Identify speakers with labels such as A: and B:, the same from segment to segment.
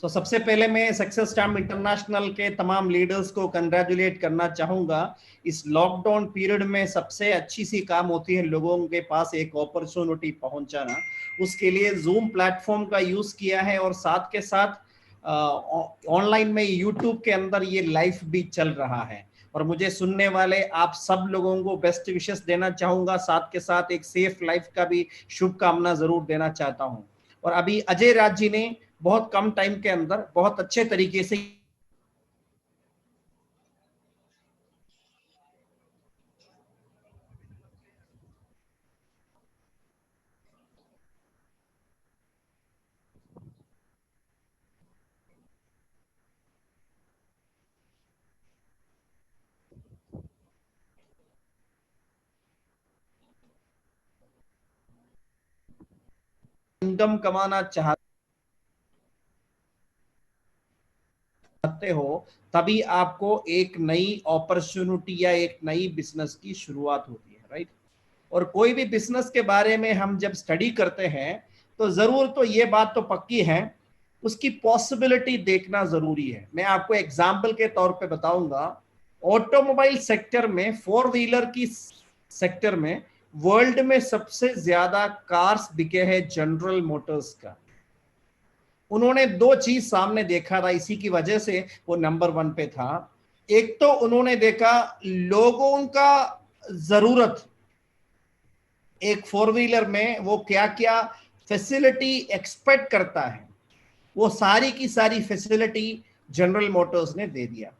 A: सबसे पहले मैं सक्सेस स्टैम्प इंटरनेशनल के तमाम लीडर्स को कंग्रेचुलेट करना चाहूंगा। इस लॉकडाउन पीरियड में सबसे अच्छी सी काम होती है लोगों के पास एक अपॉर्चुनिटी पहुंचाना। उसके लिए जूम प्लेटफॉर्म का यूज किया है और साथ के साथ ऑनलाइन में यूट्यूब के अंदर ये लाइव भी चल रहा है। और मुझे सुनने वाले आप सब लोगों को बेस्ट विशेस देना चाहूंगा, साथ के साथ एक सेफ लाइफ का भी शुभकामना जरूर देना चाहता हूं। और अभी अजय राज जी ने बहुत कम टाइम के अंदर बहुत अच्छे तरीके से इनकम कमाना चाहते हो, तभी आपको एक नई अपॉर्चुनिटी या एक नई बिजनेस की शुरुआत होती है, राइट। और कोई भी बिजनेस के बारे में हम जब स्टडी करते हैं तो जरूर तो ये बात तो पक्की है, उसकी पॉसिबिलिटी देखना जरूरी है। मैं आपको एग्जाम्पल के तौर पे बताऊंगा। ऑटोमोबाइल सेक्टर में, फोर व्हीलर की सेक्टर में वर्ल्ड में सबसे ज्यादा कार्स बिके हैं जनरल मोटर्स का। उन्होंने दो चीज सामने देखा था, इसी की वजह से वो नंबर वन पे था। एक तो उन्होंने देखा लोगों का जरूरत, एक फोर व्हीलर में वो क्या क्या फैसिलिटी एक्सपेक्ट करता है, वो सारी की सारी फैसिलिटी जनरल मोटर्स ने दे दिया।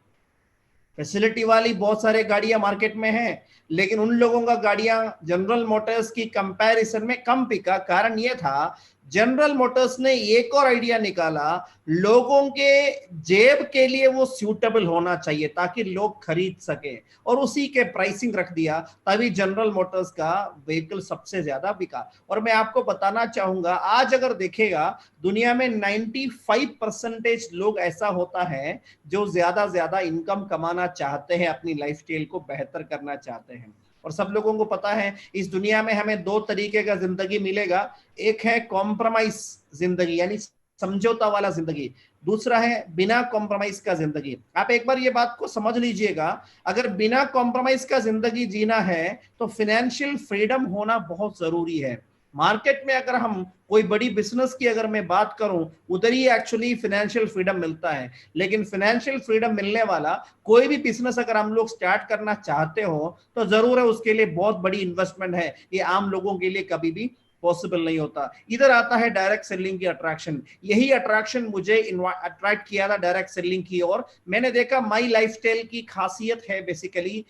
A: फैसिलिटी वाली बहुत सारे गाड़ियां मार्केट में हैं, लेकिन उन लोगों का गाड़ियां जनरल मोटर्स की कंपैरिजन में कम बिका। कारण यह था, जनरल मोटर्स ने एक और आइडिया निकाला, लोगों के जेब के लिए वो सूटेबल होना चाहिए ताकि लोग खरीद सके, और उसी के प्राइसिंग रख दिया। तभी जनरल मोटर्स का व्हीकल सबसे ज्यादा बिका। और मैं आपको बताना चाहूंगा, आज अगर देखेगा दुनिया में 95% लोग ऐसा होता है जो ज्यादा इनकम कमाना चाहते हैं, अपनी लाइफस्टाइल को बेहतर करना चाहते हैं। और सब लोगों को पता है इस दुनिया में हमें दो तरीके का जिंदगी मिलेगा। एक है कॉम्प्रोमाइज जिंदगी, यानी समझौता वाला जिंदगी। दूसरा है बिना कॉम्प्रोमाइज का जिंदगी। आप एक बार ये बात को समझ लीजिएगा, अगर बिना कॉम्प्रोमाइज का जिंदगी जीना है तो फाइनेंशियल फ्रीडम होना बहुत जरूरी है। मार्केट में अगर हम कोई बड़ी बिजनेस की अगर मैं बात करूं, उधर ही एक्चुअली फाइनेंशियल फ्रीडम मिलता है। लेकिन फाइनेंशियल फ्रीडम मिलने वाला कोई भी बिजनेस अगर हम लोग स्टार्ट करना चाहते हो तो जरूर है उसके लिए बहुत बड़ी इन्वेस्टमेंट है। ये आम लोगों के लिए कभी भी पॉसिबल नहीं होता। इधर आता है डायरेक्ट सेलिंग की अट्रैक्शन। यही अट्रैक्शन मुझे अट्रैक्ट किया था डायरेक्ट सेलिंग की ओर। मैंने देखा माई लाइफस्टाइल की खासियत है बेसिकली,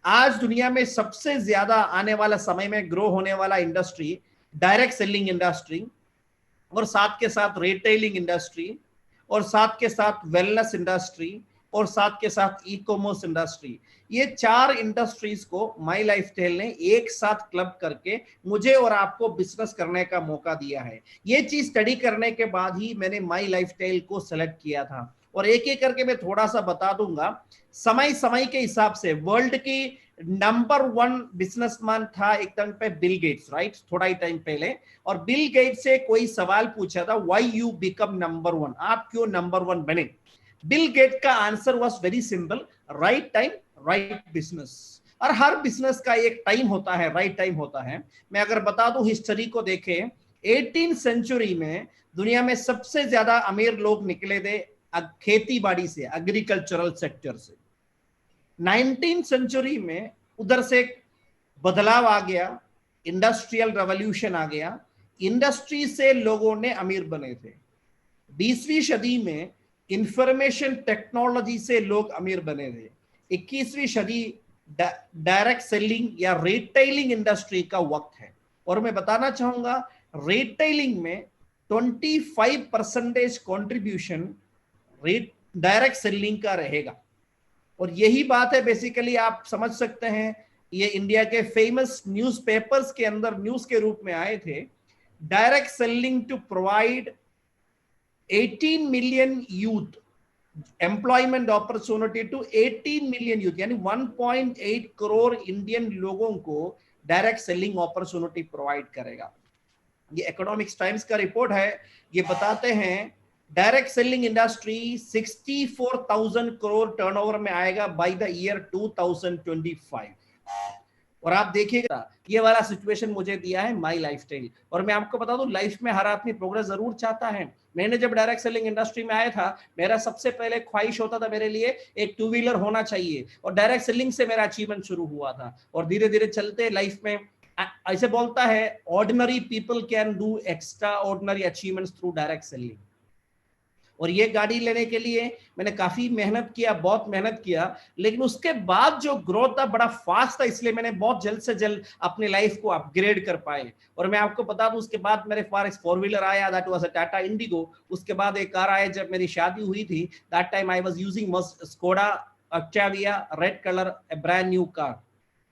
A: आज दुनिया में सबसे ज्यादा आने वाला समय में ग्रो होने वाला इंडस्ट्री डायरेक्ट सेलिंग इंडस्ट्री, और साथ के साथ रिटेलिंग इंडस्ट्री, और साथ के साथ वेलनेस इंडस्ट्री, और साथ के साथ ई कॉमर्स इंडस्ट्री। ये चार इंडस्ट्रीज को माई लाइफस्टाइल ने एक साथ क्लब करके मुझे और आपको बिजनेस करने का मौका दिया है। ये चीज स्टडी करने के बाद ही मैंने माई लाइफस्टाइल को सेलेक्ट किया था। और एक एक करके मैं थोड़ा सा बता दूंगा। समय समय के हिसाब से वर्ल्ड की नंबर वन बिजनेसमैन था एक टाइम पे बिल गेट्स, राइट, थोड़ा ही टाइम पहले। और बिल गेट्स से कोई सवाल पूछा था, why you become number one, आप क्यों नंबर वन बने। बिल गेट का answer was very simple, right time right business. और हर बिजनेस का एक टाइम होता है, राइट टाइम होता है। मैं अगर बता दूं हिस्ट्री को देखें, 18 सेंचुरी में दुनिया में सबसे ज्यादा अमीर लोग निकले थे खेती बाड़ी से, एग्रीकल्चरल सेक्टर से। 19 सेंचुरी में उधर से बदलाव आ गया, इंडस्ट्रियल रेवोल्यूशन आ गया, इंडस्ट्री से लोगों ने अमीर बने थे। 20वीं सदी में इंफॉर्मेशन टेक्नोलॉजी से लोग अमीर बने थे। 21वीं सदी डायरेक्ट सेलिंग या रिटेलिंग इंडस्ट्री का वक्त है। और मैं बताना चाहूंगा, रिटेलिंग में 25% कॉन्ट्रीब्यूशन डायरेक्ट सेलिंग का रहेगा। और यही बात है बेसिकली, आप समझ सकते हैं, ये इंडिया के फेमस न्यूज़पेपर्स के अंदर न्यूज के रूप में आए थे। Direct selling to provide 18 million youth employment opportunity to 18 million youth, यानी 1.8 करोड़ इंडियन लोगों को डायरेक्ट सेलिंग अपॉर्चुनिटी प्रोवाइड करेगा। ये इकोनॉमिक्स टाइम्स का रिपोर्ट है। ये बताते हैं direct selling industry 64,000 crore turnover में आएगा बाय द ईयर 2025। और आप देखिएगा ये वाला सिचुएशन मुझे दिया है माई लाइफस्टाइल। और मैं आपको बता दूं, लाइफ में हर आदमी प्रोग्रेस जरूर चाहता है। मैंने जब डायरेक्ट सेलिंग इंडस्ट्री में आया था, मेरा सबसे पहले ख्वाहिश होता था मेरे लिए एक टू व्हीलर होना चाहिए, और डायरेक्ट सेलिंग से मेरा अचीवमेंट शुरू हुआ था। और धीरे धीरे चलते लाइफ में ऐसे बोलता है, ordinary people can do extra ordinary achievements through direct selling. और ये गाड़ी लेने के लिए मैंने काफी मेहनत किया, बहुत मेहनत किया, लेकिन उसके बाद जो ग्रोथ था बड़ा फास्ट था, इसलिए मैंने बहुत जल्द से जल्द अपनी लाइफ को अपग्रेड कर पाए। और मैं आपको बता दूं, उसके बाद मेरे पास 4 व्हीलर आया, that was a Tata Indigo. उसके बाद एक कार आया जब मेरी शादी हुई थी, that time I was using Skoda Octavia red colour, a brand new car.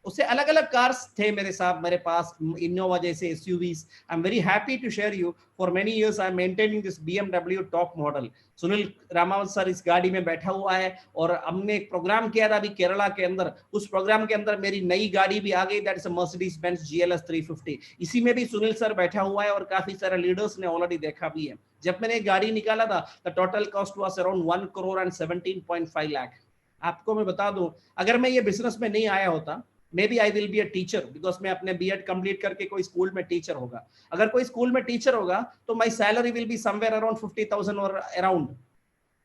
A: उससे अलग अलग कार्स थे मेरे साथ, मेरे पास इनोवा जैसे SUVs. I am very happy to share you, for many years I am maintaining this BMW top model. Sunil Ramawat sir इस गाड़ी में बैठा हुआ है, और हमने एक प्रोग्राम किया था अभी केरला के अंदर। उस प्रोग्राम के अंदर मेरी नई गाड़ी भी आ गई, that is Mercedes Benz GLS 350। इसी में भी सुनील सर बैठा हुआ है, और काफी सारे लीडर्स ने ऑलरेडी देखा भी है। जब मैंने गाड़ी निकाला था, the total cost was around 1 crore and 17.5 lakh. आपको मैं बता दूं, अगर मैं ये बिजनेस में नहीं आया होता, maybe I will be a teacher, because मैं अपने B.Ed कंप्लीट करके कोई स्कूल में टीचर होगा। अगर कोई स्कूल में टीचर होगा तो my salary will be somewhere around 50,000 और अराउंड।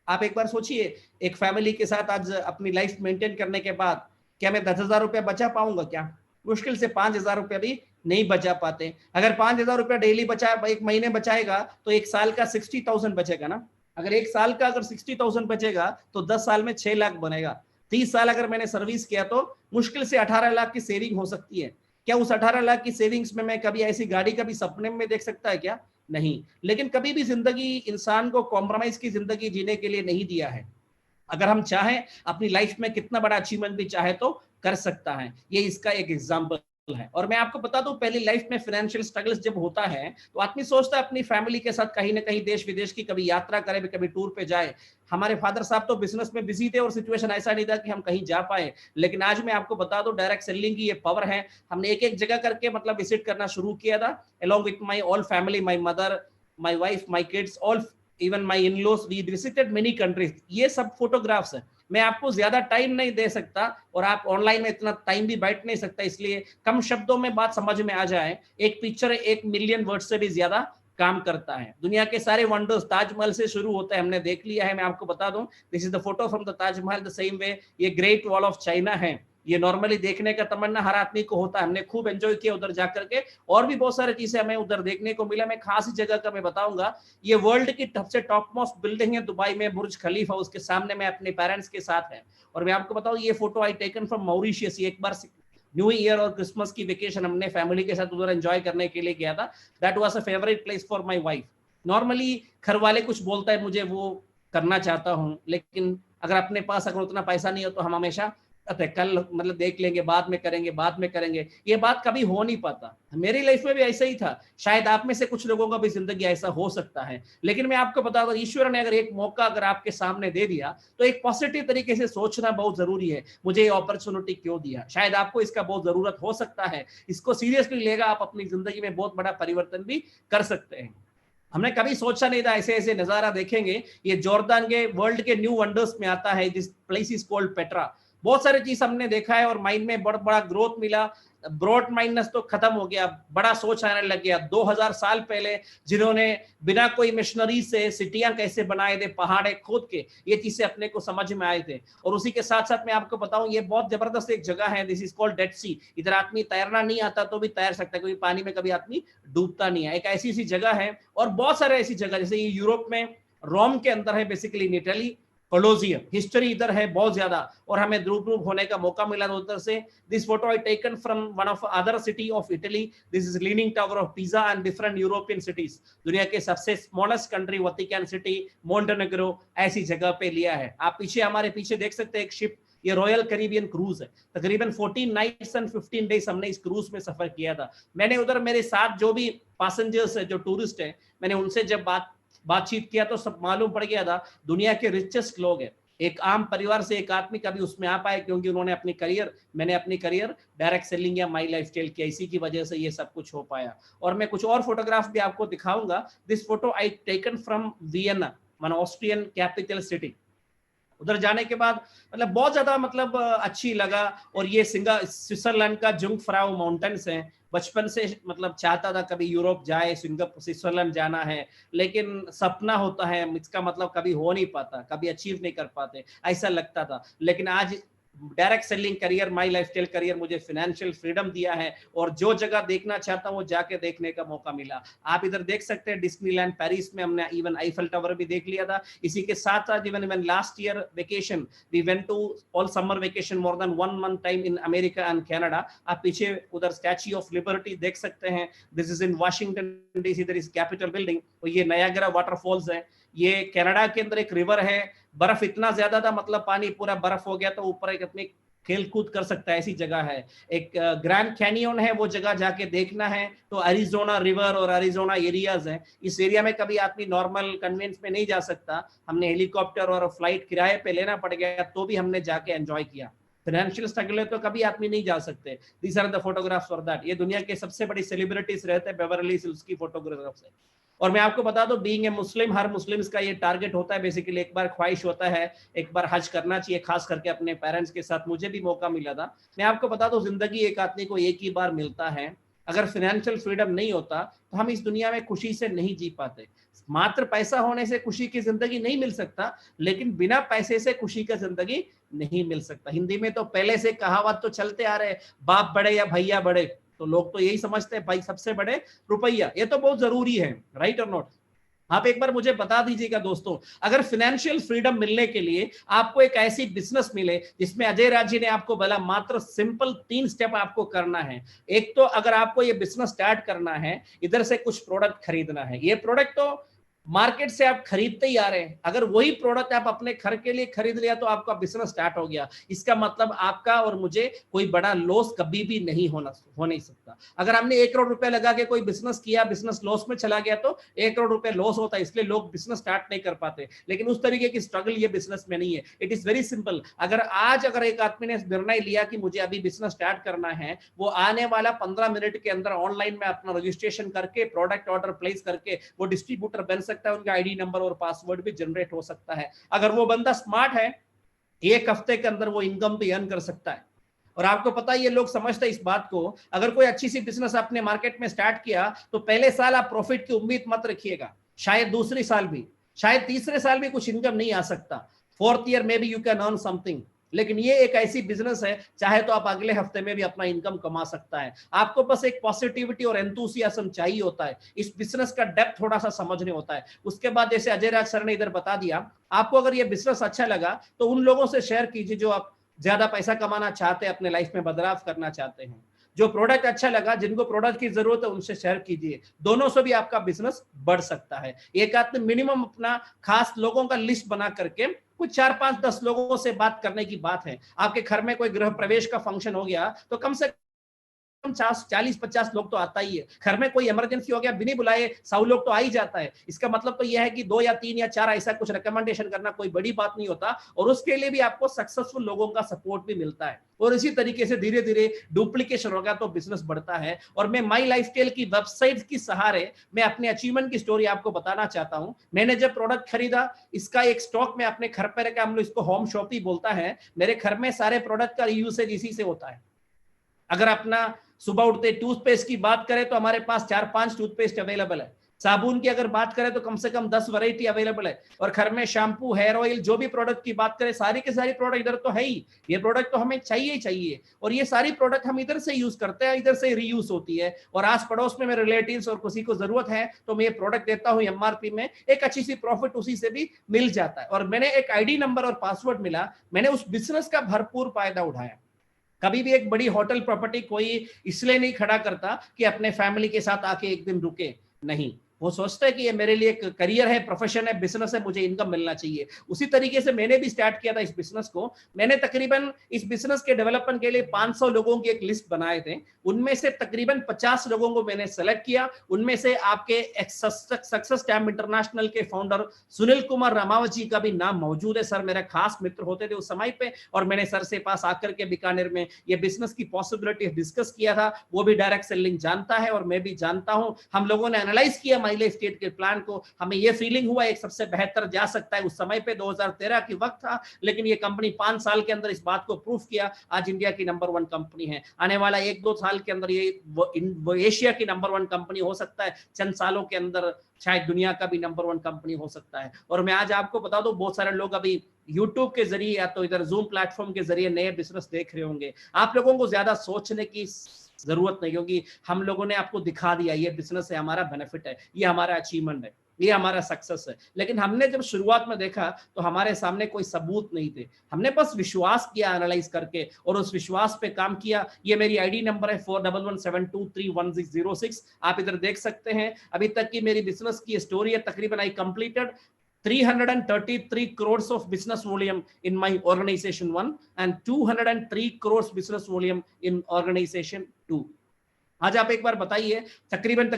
A: आप एक बार सोचिए, एक फैमिली के साथ आज अपनी लाइफ मेंटेन करने के बाद क्या मैं 10,000 रुपया बचा पाऊंगा? क्या मुश्किल से 5,000 रुपया भी नहीं बचा पाते। अगर 5,000 रुपया डेली बचा, एक महीने बचाएगा, तो एक साल का 60,000 बचेगा ना। अगर एक साल का अगर 60,000 बचेगा तो 10 साल में 6 लाख बनेगा। 30 साल अगर मैंने सर्विस किया तो मुश्किल से 18 लाख की सेविंग हो सकती है। क्या उस 18 लाख की सेविंग्स में मैं कभी ऐसी गाड़ी कभी सपने में देख सकता है क्या? नहीं। लेकिन कभी भी जिंदगी इंसान को कॉम्प्रोमाइज की जिंदगी जीने के लिए नहीं दिया है। अगर हम चाहें अपनी लाइफ में कितना बड़ा अचीवमेंट भी चाहे तो कर सकता है। ये इसका एक एग्जाम्पल है। और मैं आपको बता दूं, पहली लाइफ में फाइनेंशियल स्ट्रगल्स जब होता है तो आदमी सोचता है अपनी फैमिली के साथ कहीं ना कहीं देश विदेश की कभी यात्रा करे, कभी टूर पे जाए। हमारे फादर साहब तो बिजनेस में बिजी थे और सिचुएशन ऐसा नहीं था कि हम कहीं जा पाए। लेकिन आज मैं आपको बता दूं, डायरेक्ट सेलिंग की ये पावर है। हमने एक एक जगह करके मतलब विजिट करना शुरू किया था, along with my all family, my mother, my wife, my kids, all, even my in-laws, we visited many countries। ये सब फोटोग्राफ्स है। मैं आपको ज्यादा टाइम नहीं दे सकता, और आप ऑनलाइन में इतना टाइम भी बैठ नहीं सकता, इसलिए कम शब्दों में बात समझ में आ जाए। एक पिक्चर 1 मिलियन वर्ड से भी ज्यादा काम करता है। दुनिया के सारे वंडर्स ताजमहल से शुरू होते हैं, हमने देख लिया है। मैं आपको बता दूं, this is the photo from the Taj Mahal. The same way ये ग्रेट वॉल ऑफ चाइना है। ये नॉर्मली देखने का तमन्ना हर आदमी को होता है। हमने खूब एंजॉय किया उधर जाकर के, और भी बहुत सारी चीजें हमें उधर देखने को मिला। मैं खास जगह का मैं बताऊंगा, ये वर्ल्ड की सबसे टॉप मोस्ट बिल्डिंग है दुबई में, बुर्ज खलीफा। उसके सामने मैं अपने पेरेंट्स के साथ है। और मैं आपको बताऊं, ये photo I taken from Mauritius. एक बार न्यू ईयर और क्रिसमस की वेकेशन हमने फैमिली के साथ उधर एंजॉय करने के लिए गया था। That was a favourite place for my wife. Normally घर वाले कुछ बोलता है मुझे, वो करना चाहता हूं, लेकिन अगर अपने पास अगर उतना पैसा नहीं हो तो हम हमेशा कल मतलब देख लेंगे, बाद में करेंगे, बाद में करेंगे, ये बात कभी हो नहीं पाता। मेरी लाइफ में भी ऐसा ही था, शायद आप में से कुछ लोगों का भी जिंदगी ऐसा हो सकता है। लेकिन मैं आपको बता दूं, ईश्वर ने अगर एक मौका अगर आपके सामने दे दिया तो एक पॉजिटिव तरीके से सोचना बहुत जरूरी है। मुझे ये अपॉर्चुनिटी क्यों दिया, शायद आपको इसका बहुत जरूरत हो सकता है। इसको सीरियसली लेगा, आप अपनी जिंदगी में बहुत बड़ा परिवर्तन भी कर सकते हैं। हमने कभी सोचा नहीं था ऐसे ऐसे नजारा देखेंगे। ये जॉर्डन के वर्ल्ड के न्यू वंडर्स में आता है, this place is called Petra. बहुत सारी चीज हमने देखा है, और माइंड में बड़ा बड़ा ग्रोथ मिला। ब्रॉड माइंडनेस तो खत्म हो गया, बड़ा सोच आने लग गया। 2000 साल पहले जिन्होंने बिना कोई मिशनरी से सिटियां कैसे बनाए थे, पहाड़े खोद के, ये चीजें अपने को समझ में आए थे। और उसी के साथ साथ मैं आपको बताऊं, ये बहुत जबरदस्त एक जगह है, दिस इज कॉल्ड डेड सी। इधर आदमी तैरना नहीं आता तो भी तैर सकता है, क्योंकि पानी में कभी आदमी डूबता नहीं है। एक ऐसी सी जगह है, और बहुत सारे ऐसी जगह, जैसे ये यूरोप में रोम के अंदर है, basically in Italy, Colosseum. History इधर है बहुत ज्यादा, और हमें रूप होने का मौका मिला उधर से। This photo I taken from one of other city of Italy. This is leaning tower of pizza and different European cities. दुनिया के सबसे स्मॉलेस्ट कंट्री वतिकन सिटी, मोंटेनेग्रो, ऐसी जगह पे लिया है। आप पीछे हमारे पीछे देख सकते हैं एक शिप, ये रॉयल कैरिबियन क्रूज है। तकरीबन 14 नाइट्स एंड 15 डेज हमने इस क्रूज में सफर किया था। मैंने उधर मेरे साथ जो भी पैसेंजर्स है, जो टूरिस्ट है, मैंने उनसे जब बातचीत किया तो सब मालूम पड़ गया था दुनिया के रिचेस्ट लोग हैं। एक आम परिवार से एक आदमी कभी उसमें आ पाए, क्योंकि उन्होंने अपनी करियर, मैंने अपनी करियर डायरेक्ट सेलिंग या माई लाइफस्टाइल की, इसी की वजह से ये सब कुछ हो पाया। और मैं कुछ और फोटोग्राफ भी आपको दिखाऊंगा। This photo I taken from Vienna. One Austrian capital city. उधर जाने के बाद मतलब बहुत ज्यादा मतलब अच्छी लगा। और ये स्विट्जरलैंड का जुंगफ्राउ माउंटेन्स है। बचपन से मतलब चाहता था कभी यूरोप जाए, सिंगापुर स्विट्जरलैंड जाना है, लेकिन सपना होता है, इसका मतलब कभी हो नहीं पाता, कभी अचीव नहीं कर पाते, ऐसा लगता था। लेकिन आज डायरेक्ट सेलिंग करियर, माई लाइफस्टाइल करियर मुझे फाइनेंशियल फ्रीडम दिया है, और जो जगह देखना चाहता हूँ वो जाके देखने का मौका मिला। आप इधर देख सकते हैं डिज्नीलैंड पेरिस में हमने इवन आईफल टावर भी देख लिया था। इसी के साथ साथ even last year vacation we went to all summer vacation more than 1 month time in America and Canada. आप पीछे उधर स्टैच्यू ऑफ लिबर्टी देख सकते हैं, this is in Washington DC, इधर इज कैपिटल बिल्डिंग। और ये नायाग्रा वाटरफॉल्स है, ये कनाडा के अंदर एक रिवर है। बर्फ इतना ज्यादा था, मतलब पानी पूरा बर्फ हो गया, तो ऊपर एक अपनी खेल कूद कर सकता है, ऐसी जगह है। एक ग्रैंड कैनियन है, वो जगह जाके देखना है तो अरिजोना रिवर और अरिजोना एरियाज है। इस एरिया में कभी आदमी नॉर्मल कन्वेंस में नहीं जा सकता, हमने हेलीकॉप्टर और फ्लाइट किराए पे लेना पड़ गया, तो भी हमने जाके एंजॉय किया। फाइनेंशियल स्ट्रगल है तो कभी आदमी नहीं जा सकते। These are the photographs for that. ये दुनिया के सबसे बड़ी सेलिब्रिटीज रहते हैं बेवरली हिल्स की फोटोग्राफ्स है। और मैं आपको बता दूं, being a Muslim, her Muslims का ये टारगेट होता है बेसिकली, एक बार ख्वाहिश होता है एक बार हज करना चाहिए, खास करके अपने पेरेंट्स के साथ। मुझे भी मौका मिला था। मैं आपको बता दूं, जिंदगी एक आदमी को एक ही बार मिलता है। अगर फाइनेंशियल फ्रीडम नहीं होता तो हम इस दुनिया में खुशी से नहीं जी पाते। मात्र पैसा होने से खुशी की जिंदगी नहीं मिल सकता, लेकिन बिना पैसे से खुशी का जिंदगी नहीं मिल सकता। हिंदी में तो पहले से कहावत तो चलते आ रहे, बाप बड़े या भैया बड़े, तो लोग तो यही समझते हैं भाई सबसे बड़े रुपया। ये तो बहुत जरूरी है, राइट और नॉट? आप एक बार मुझे बता दीजिएगा दोस्तों, अगर फाइनेंशियल फ्रीडम मिलने के लिए आपको एक ऐसी बिजनेस मिले जिसमें अजय राज जी ने आपको बोला मात्र सिंपल 3 स्टेप आपको करना है। एक तो अगर आपको ये बिजनेस स्टार्ट करना है, इधर से कुछ प्रोडक्ट खरीदना है। ये प्रोडक्ट तो मार्केट से आप खरीदते ही आ रहे हैं, अगर वही प्रोडक्ट आप अपने घर के लिए खरीद लिया तो आपका बिजनेस स्टार्ट हो गया। इसका मतलब आपका और मुझे कोई बड़ा लॉस कभी भी नहीं हो नहीं सकता। अगर हमने 1 करोड़ रुपए लगा के कोई बिजनेस किया, बिजनेस लॉस में चला गया तो 1 करोड़ रुपए लॉस होता है, इसलिए लोग बिजनेस स्टार्ट नहीं कर पाते। लेकिन उस तरीके की स्ट्रगल ये बिजनेस में नहीं है। It is very simple. अगर एक आदमी ने निर्णय लिया कि मुझे अभी बिजनेस स्टार्ट करना है, वो आने वाला 15 मिनट के अंदर ऑनलाइन में अपना रजिस्ट्रेशन करके, प्रोडक्ट ऑर्डर प्लेस करके वो डिस्ट्रीब्यूटर बन सकता है। उनका आईडी नंबर और पासवर्ड भी जनरेट हो सकता है। अगर वो बंदा स्मार्ट है, 1 हफ्ते के अंदर वो इनकम भी अर्न कर सकता है। और आपको पता है, ये लोग समझते हैं इस बात को, अगर कोई अच्छी सी बिजनेस आपने मार्केट में स्टार्ट किया तो पहले साल आप प्रॉफिट की उम्मीद मत रखिएगा, शायद दूसरी साल भी, शायद तीसरे साल भी कुछ इनकम नहीं आ सकता। 4th ईयर में भी यू कैन अर्न समथिंग। लेकिन ये एक ऐसी बिजनेस है, चाहे तो आप अगले हफ्ते में भी अपना इनकम कमा सकता है। आपको बस एक पॉजिटिविटी और एंथुसियाज्म चाहिए होता है, इस बिजनेस का डेप्थ थोड़ा सा समझने होता है। उसके बाद जैसे अजय राज सर ने इधर बता दिया, आपको अगर ये बिजनेस अच्छा लगा तो उन लोगों से शेयर कीजिए जो आप ज्यादा पैसा कमाना चाहते हैं, अपने लाइफ में बदलाव करना चाहते हैं। जो प्रोडक्ट अच्छा लगा, जिनको प्रोडक्ट की जरूरत है, उनसे शेयर कीजिए। दोनों से भी आपका बिजनेस बढ़ सकता है। एक आदमी मिनिमम अपना खास लोगों का लिस्ट बना करके कुछ 4, 5, 10 लोगों से बात करने की बात है। आपके घर में कोई गृह प्रवेश का फंक्शन हो गया तो कम से 40-50 लोग तो आता ही है। घर में कोई इमरजेंसी हो गया, बिना बुलाए 100 लोग तो आ ही जाता है। इसका मतलब तो यह है कि 2 या 3 या 4 ऐसा कुछ रिकमेंडेशन करना कोई बड़ी बात नहीं होता, और उसके लिए भी आपको सक्सेसफुल लोगों का सपोर्ट भी मिलता है। और इसी तरीके से धीरे धीरे डुप्लीकेशन होगा तो बिजनेस बढ़ता है। और मैं माई लाइफस्टाइल की वेबसाइट की सहारे मैं अपने अचीवमेंट की स्टोरी आपको बताना चाहता हूं। मैंने जब प्रोडक्ट खरीदा, इसका एक स्टॉक में अपने घर पर रखा, हम लोग इसको होम शॉप ही बोलता है। मेरे घर में सारे प्रोडक्ट का यूसेज इसी से होता है। अगर अपना सुबह उठते टूथपेस्ट की बात करें तो हमारे पास 4-5 टूथपेस्ट अवेलेबल है। साबुन की अगर बात करें तो कम से कम 10 वैरायटी अवेलेबल है। और घर में शैम्पू, हेयर ऑयल, जो भी प्रोडक्ट की बात करें, सारी के सारी प्रोडक्ट इधर तो है ही। ये प्रोडक्ट तो हमें चाहिए ही चाहिए, और ये सारी प्रोडक्ट हम इधर से यूज करते हैं, इधर से रीयूज होती है। और आस पड़ोस में मेरे रिलेटिव्स और किसी को जरूरत है तो मैं ये प्रोडक्ट देता हूँ एमआरपी में, एक अच्छी सी प्रॉफिट उसी से भी मिल जाता है। और मैंने एक आईडी नंबर और पासवर्ड मिला, मैंने उस बिजनेस का भरपूर फायदा उठाया। कभी भी एक बड़ी होटल प्रॉपर्टी कोई इसलिए नहीं खड़ा करता कि अपने फैमिली के साथ आके एक दिन रुके, नहीं, वो सोचता है कि ये मेरे लिए एक करियर है, प्रोफेशन है, बिजनेस है, मुझे इनकम मिलना चाहिए। उसी तरीके से मैंने भी स्टार्ट किया था इस बिजनेस को। मैंने तकरीबन इस बिजनेस के डेवलपमेंट के लिए 500 लोगों की एक लिस्ट बनाए थे। उनमें से तकरीबन 50 लोगों को मैंने सेलेक्ट किया। उनमें से आपके सक्सेस टाइम इंटरनेशनल के फाउंडर सुनील कुमार रामावत जी का भी नाम मौजूद है। सर मेरे खास मित्र होते थे उस समय पे, और मैंने सर से पास आकर के बीकानेर में ये बिजनेस की पॉसिबिलिटी डिस्कस किया था। वो भी डायरेक्ट सेलिंग जानता है और मैं भी जानता हूं। हम लोगों ने एनालाइज किया माइल स्टेट के प्लान को, हमें ये फीलिंग हुआ एक सबसे बेहतर जा सकता है। उस समय पे 2013 की वक्त था, लेकिन ये कंपनी 5 साल के अंदर इस बात को प्रूफ किया, आज इंडिया की नंबर 1 कंपनी है। आने वाला 1-2 साल के अंदर ये वो एशिया की नंबर 1 कंपनी हो सकता है, चंद सालों के अंदर शायद दुनिया का भी नंबर 1 कंपनी हो सकता है। और मैं आज आपको बता दूं, बहुत सारे लोग अभी यूट्यूब के जरिए या तो इधर जूम प्लेटफॉर्म के जरिए नए बिजनेस देख रहे होंगे। आप लोगों को ज्यादा सोचने की जरूरत नहीं, क्योंकि हम लोगों ने आपको दिखा दिया ये बिजनेस है, हमारा बेनिफिट है, ये हमारा अचीवमेंट है, ये हमारा सक्सेस है। लेकिन हमने जब शुरुआत में देखा तो हमारे सामने कोई सबूत नहीं थे, हमने बस विश्वास किया एनालाइज करके और उस विश्वास पे काम किया। ये मेरी आईडी नंबर है 4117231606, आप इधर देख सकते हैं। अभी तक की मेरी बिजनेस की स्टोरी है, तकरीबन I completed 333 crores of business volume in my organization 1 and 203 crores business volume in organization 2। आज आप एक बार बताइए, तकरीबन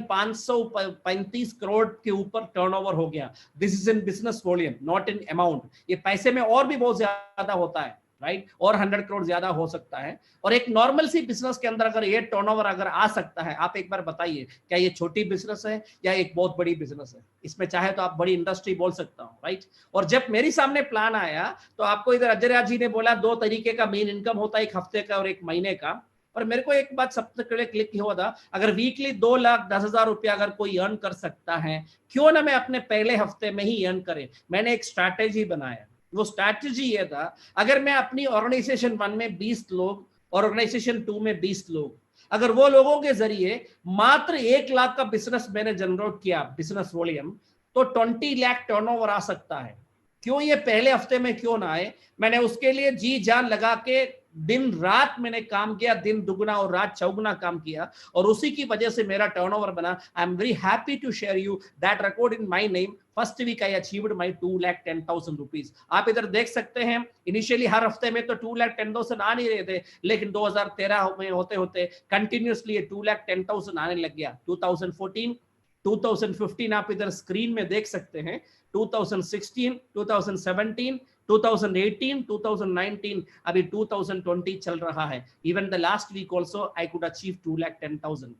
A: 535 करोड़ के ऊपर टर्नओवर हो गया। This is in business volume, not in amount. ये पैसे में और भी बहुत ज्यादा होता है, राइट, और 100 करोड़ ज्यादा हो सकता है। और एक नॉर्मल सी बिजनेस के अंदर अगर ये टर्नओवर अगर आ सकता है, आप एक बार बताइए क्या ये छोटी बिजनेस है या एक बहुत बड़ी बिजनेस है? इसमें चाहे तो आप बड़ी इंडस्ट्री बोल सकता हूँ, राइट। और जब मेरी सामने प्लान आया तो आपको इधर अजय जी ने बोला 2 तरीके का मेन इनकम होता है, एक हफ्ते का और एक महीने का। और मेरे को एक बात सबसे पहले क्लिक हुआ था, अगर वीकली 2,10,000 रुपया अगर कोई अर्न कर सकता है, क्यों ना मैं अपने पहले हफ्ते में ही अर्न करे। मैंने एक स्ट्रैटेजी बनाया, वो स्ट्रैटेजी ये था, अगर मैं अपनी ऑर्गेनाइजेशन 1 में 20 लोग और ऑर्गेनाइजेशन 2 में 20 लोग, अगर वो लोगों के जरिए मात्र 1 लाख का बिजनेस मैंने जनरेट किया बिजनेस वॉल्यूम, तो 20 लाख टर्नओवर आ सकता है। क्यों ये पहले हफ्ते में क्यों ना आए? मैंने उसके लिए जी जान लगा के दिन रात मैंने काम किया, दिन दुगना और रात चौगुना काम किया, और उसी की वजह से मेरा टर्नओवर बना। I am very happy to share you that record in my name. First week I achieved my 2,10,000 rupees. आप इधर देख सकते हैं, इनिशियली हर हफ्ते में तो 2,10,000 आ नहीं रहे थे, लेकिन 2013 में होते होते कंटिन्यूसली 2,10,000 आने लग गया। 2014, 2015 आप इधर स्क्रीन में देख सकते हैं, 2016, 2017, 2018, 2019, अभी 2020 चल रहा है। Even the last week also I could achieve 2,10,000।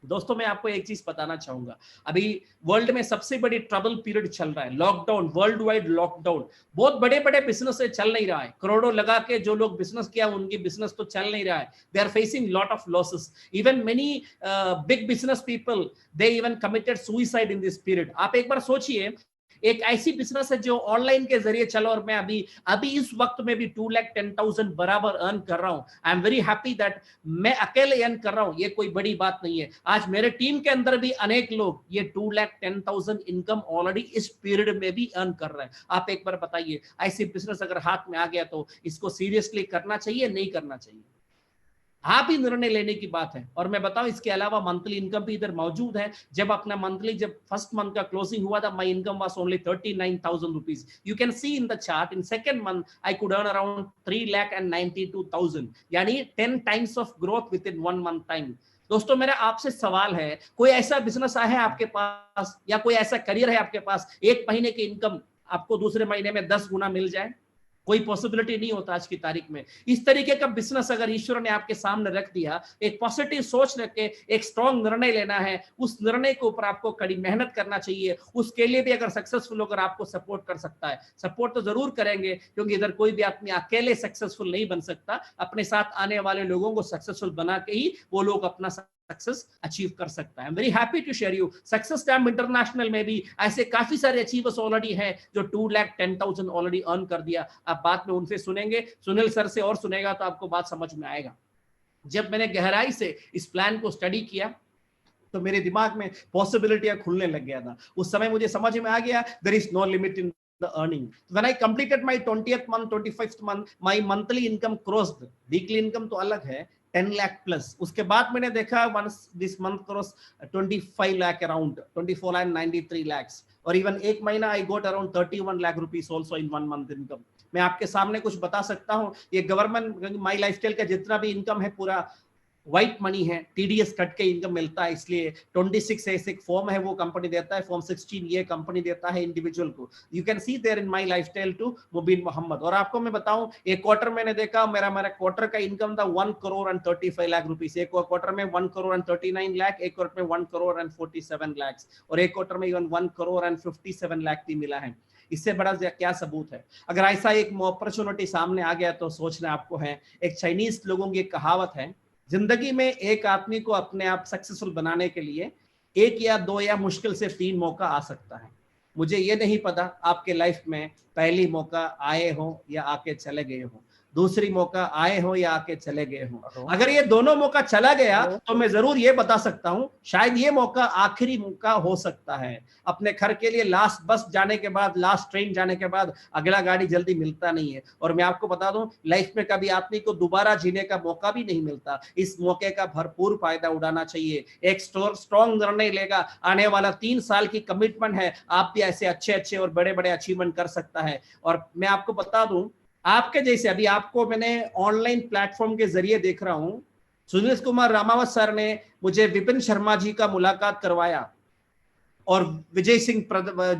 A: दोस्तों मैं आपको एक चीज बताना चाहूंगा, अभी वर्ल्ड में सबसे बड़ी ट्रबल पीरियड चल रहा है, लॉकडाउन, वर्ल्ड वाइड लॉकडाउन। बहुत बड़े बड़े बिजनेस से चल नहीं रहा है, करोड़ों लगा के जो लोग बिजनेस किया उनकी बिजनेस तो चल नहीं रहा है। They are facing lot of losses. Even many big business people, they even committed suicide in this period. आप एक बार सोचिए, एक ऐसी बिजनेस है जो ऑनलाइन के जरिए चला, और मैं अभी इस वक्त में भी 2,10,000 बराबर अर्न कर रहा हूं। आई एम वेरी हैप्पी दैट मैं अकेले अर्न कर रहा हूं, ये कोई बड़ी बात नहीं है। आज मेरे टीम के अंदर भी अनेक लोग ये 2,10,000 इनकम ऑलरेडी इस पीरियड में भी अर्न कर रहे हैं। आप एक बार बताइए, ऐसी बिजनेस अगर हाथ में आ गया तो इसको सीरियसली करना चाहिए, नहीं करना चाहिए? आप ही निर्णय लेने की बात है। और मैं बताऊं, इसके अलावा मंथली इनकम भी इधर मौजूद है। जब अपना मंथली, जब फर्स्ट मंथ का क्लोजिंग हुआ था, my income was only 39,000 rupees. You can C in the chart, in second month I could earn around 3,92,000, यानी 10 times of growth with in 1 month time. दोस्तों मेरा आपसे सवाल है, कोई ऐसा बिजनेस है आपके पास, या कोई ऐसा करियर है आपके पास, 1 महीने की इनकम आपको दूसरे महीने में 10 गुना मिल जाए? कोई पॉसिबिलिटी नहीं होता आज की तारीख में। इस तरीके का बिजनेस अगर ईश्वर ने आपके सामने रख दिया, एक पॉजिटिव सोच रख के एक स्ट्रॉन्ग निर्णय लेना है, उस निर्णय के ऊपर आपको कड़ी मेहनत करना चाहिए। उसके लिए भी अगर सक्सेसफुल होकर आपको सपोर्ट कर सकता है, सपोर्ट तो जरूर करेंगे, क्योंकि इधर कोई भी आदमी अकेले सक्सेसफुल नहीं बन सकता। अपने साथ आने वाले लोगों को सक्सेसफुल बना के ही वो लोग अपना सक्सेस अचीव कर सकता है। I am very happy to share you, success stamp international में भी ऐसे काफी सारे अचीवर्स ऑलरेडी हैं जो 2,10,000 ऑलरेडी अर्न कर दिया। आप बात में उनसे सुनेंगे, सुनील सर से और सुनेगा तो आपको बात समझ में आएगा। जब मैंने गहराई से इस प्लान को स्टडी किया तो मेरे दिमाग में पॉसिबिलिटियां खुलने लग गया था। उस समय मुझे समझ में आ गया, there is no limit in the earning. When I completed my 20th month, 25th month, my monthly income crossed, weekly income तो अलग है, 10 लाख प्लस। उसके बाद मैंने देखा once this month cross 25 lakh around 24,93 lakhs, और इवन एक महीना I got around 31 lakh rupees also in 1 month income। मैं आपके सामने कुछ बता सकता हूँ, ये गवर्नमेंट माई लाइफस्टाइल का जितना भी इनकम है पूरा व्हाइट मनी है, टीडीएस कट के इनकम मिलता है, इसलिए 26 एक फॉर्म है वो कंपनी देता है, फॉर्म 16 ये कंपनी देता है इंडिविजुअल को। You can see there in my lifestyle to Mubeen Mohammed. और आपको मैं बताऊं, एक क्वार्टर मैंने देखा, मेरा क्वार्टर का इनकम था 1 करोड़ एंड 35 लाख रुपीस। एक क्वार्टर में 1 करोड़ एंड 39 लाख, एक क्वार्टर में 1 करोड़ एंड 47 लाख, और एक क्वार्टर में इवन 1 करोड़ एंड 57 लाख भी मिला है। इससे बड़ा क्या सबूत है? अगर ऐसा एक अपॉर्चुनिटी सामने आ गया तो सोचना आपको है। एक चाइनीज लोगों की कहावत है, जिंदगी में एक आदमी को अपने आप सक्सेसफुल बनाने के लिए 1 या 2 या मुश्किल से 3 मौका आ सकता है। मुझे ये नहीं पता आपके लाइफ में पहली मौका आए हो या आके चले गए हो, दूसरी मौका आए हो या आके चले गए हो। अगर ये दोनों मौका चला गया तो मैं जरूर ये बता सकता हूं, शायद ये मौका आखिरी मौका हो सकता है। अपने घर के लिए लास्ट बस जाने के बाद, लास्ट ट्रेन जाने के बाद अगला गाड़ी जल्दी मिलता नहीं है। और मैं आपको बता दूं, लाइफ में कभी आदमी को दोबारा जीने का मौका भी नहीं मिलता। इस मौके का भरपूर फायदा उठाना चाहिए। एक स्ट्रॉन्ग निर्णय लेगा, आने वाला 3 साल की कमिटमेंट है, आप भी ऐसे अच्छे अच्छे और बड़े बड़े अचीवमेंट कर सकता है। और मैं आपको बता दूं, आपके जैसे अभी आपको मैंने ऑनलाइन प्लेटफॉर्म के जरिए देख रहा हूं, सुनील कुमार रामावत सर ने मुझे विपिन शर्मा जी का मुलाकात करवाया और विजय सिंह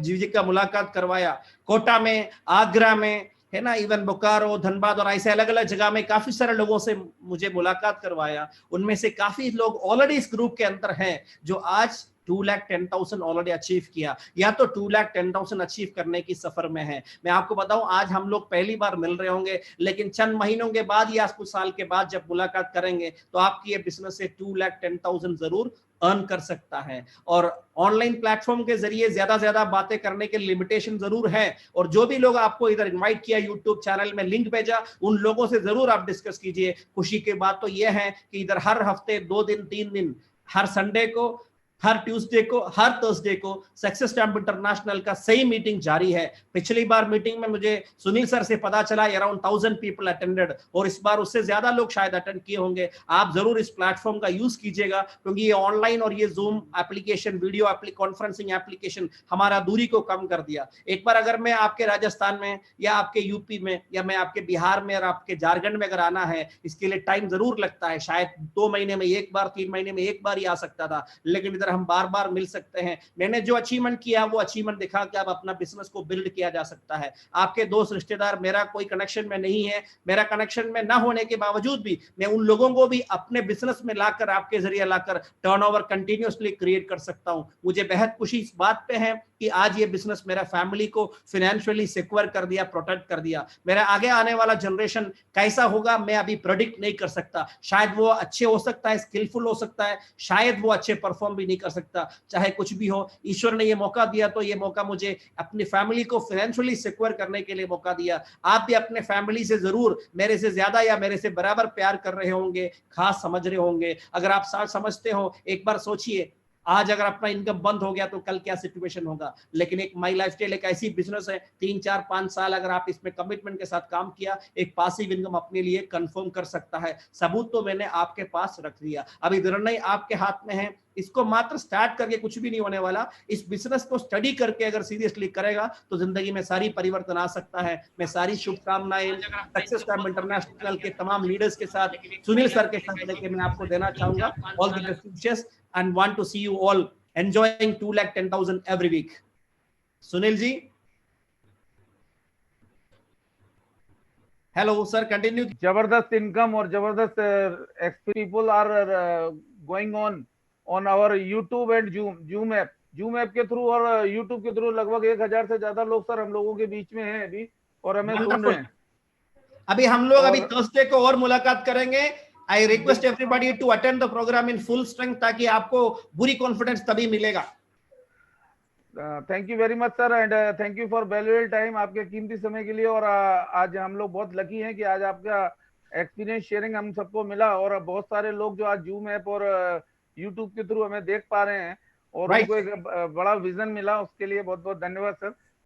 A: जी का मुलाकात करवाया, कोटा में, आगरा में, है ना, इवन बोकारो, धनबाद और ऐसे अलग अलग जगह में काफी सारे लोगों से मुझे मुलाकात करवाया। उनमें से काफी लोग ऑलरेडी इस ग्रुप के अंदर हैं जो आज 2,10,000 ऑलरेडी अचीव किया, या तो 2,10,000 अचीव करने की सफर में है। मैं आपको बताऊं, आज हम लोग पहली बार मिल रहे होंगे, लेकिन चंद महीनों के बाद या कुछ साल के बाद जब मुलाकात करेंगे तो आपकी ये बिजनेस से 2,10,000 जरूर अर्न कर सकता है। और ऑनलाइन प्लेटफॉर्म के जरिए ज्यादा बातें करने के लिमिटेशन जरूर है। और जो भी लोग आपको इधर इनवाइट किया, यूट्यूब चैनल में लिंक भेजा, उन लोगों से जरूर आप डिस्कस कीजिए। खुशी की बात तो यह है कि इधर हर हफ्ते 2 दिन 3 दिन, हर संडे को, हर ट्यूसडे को, हर थर्सडे को सक्सेस कैंप इंटरनेशनल का सही मीटिंग जारी है। पिछली बार मीटिंग में मुझे सुनील सर से पता चला अराउंड 1000 पीपल अटेंडेड, और इस बार उससे ज्यादा लोग शायद अटेंड किए होंगे। आप जरूर इस प्लेटफॉर्म का यूज कीजिएगा, क्योंकि ये ऑनलाइन और ये zoom application, video conferencing application हमारा दूरी को कम कर दिया। एक बार अगर मैं आपके राजस्थान में या आपके यूपी में या मैं आपके बिहार में और आपके झारखंड में अगर आना है, इसके लिए टाइम जरूर लगता है। शायद 2 महीने में एक बार, 3 महीने में एक बार ही आ सकता था, लेकिन इधर हम बार बार मिल सकते हैं। मैंने जो अचीवमेंट किया वो अचीवमेंट दिखा कि अब अपना बिजनेस को बिल्ड किया जा सकता है। आपके दोस्त रिश्तेदार मेरा कोई कनेक्शन में नहीं है, मेरा कनेक्शन में ना होने के बावजूद भी मैं उन लोगों को भी अपने बिजनेस में लाकर, आपके जरिए लाकर टर्नओवर कंटिन्यूअसली क्रिएट कर सकता हूं। मुझे बेहद खुशी इस बात पे है कि आज ये बिजनेस मेरा फैमिली को फाइनेंशियली सिक्योर कर दिया, प्रोटेक्ट कर दिया। मेरा आगे आने वाला जनरेशन कैसा होगा मैं अभी प्रेडिक्ट नहीं कर सकता। शायद वो अच्छे हो सकता है, स्किलफुल हो सकता है, शायद वो अच्छे परफॉर्म भी नहीं कर सकता। चाहे कुछ भी हो, ईश्वर ने ये मौका दिया तो ये मौका मुझे अपनी फैमिली को फाइनेंशियली सिक्योर करने के लिए मौका दिया। आप भी अपने फैमिली से जरूर मेरे से ज्यादा या मेरे से बराबर प्यार कर रहे होंगे, खास समझ रहे होंगे। अगर आप साथ समझते हो, एक बार सोचिए, आज अगर अपना इनकम बंद हो गया तो कल क्या सिचुएशन होगा। लेकिन एक माई लाइफस्टाइल एक ऐसी बिजनेस है, 3 4 5 साल अगर आप इसमें कमिटमेंट के साथ काम किया, एक पासिव इनकम अपने लिए कंफर्म कर सकता है। सबूत तो मैंने आपके पास रख दिया, अभी निर्णय आपके हाथ में है। इसको मात्र स्टार्ट करके कुछ भी नहीं होने वाला। इस बिजनेस को स्टडी करके अगर सीरियसली करेगा तो जिंदगी में सारी परिवर्तन आ सकता है। मैं सारी शुभकामनाएं सक्सेस कैंप इंटरनेशनल के तमाम लीडर्स के साथ, सुनील सर के साथ लेके मैं आपको देना चाहूंगा। All the best wishes and want to see you all enjoying 2,10,000 every week. Sunil ji, hello sir, continue.
B: जबरदस्त इनकम और जबरदस्त people are going on our YouTube and Zoom app के थ्रू और यूट्यूब के थ्रू लगभग 1000 से ज्यादा लोग सर हम लोगों के बीच में हैं अभी और हमें सुन रहे हैं।
A: अभी हम लोग अभी थर्सडे को और मुलाकात करेंगे। I request everybody to attend the program in full strength, ताकि आपको पूरी कॉन्फिडेंस तभी मिलेगा।
B: Thank you very much sir and thank you for valuable time, आपके कीमती समय के लिए। और आज हम लोग बहुत लकी हैं कि आज आपका एक्सपीरियंस शेयरिंग हम सबको मिला और बहुत सारे लोग जो आज जूम ऐप और यूट्यूब के थ्रू हमें देख पा रहे हैं और उनको एक बड़ा विजन मिला, उसके लिए बहुत बहुत धन्यवाद सर।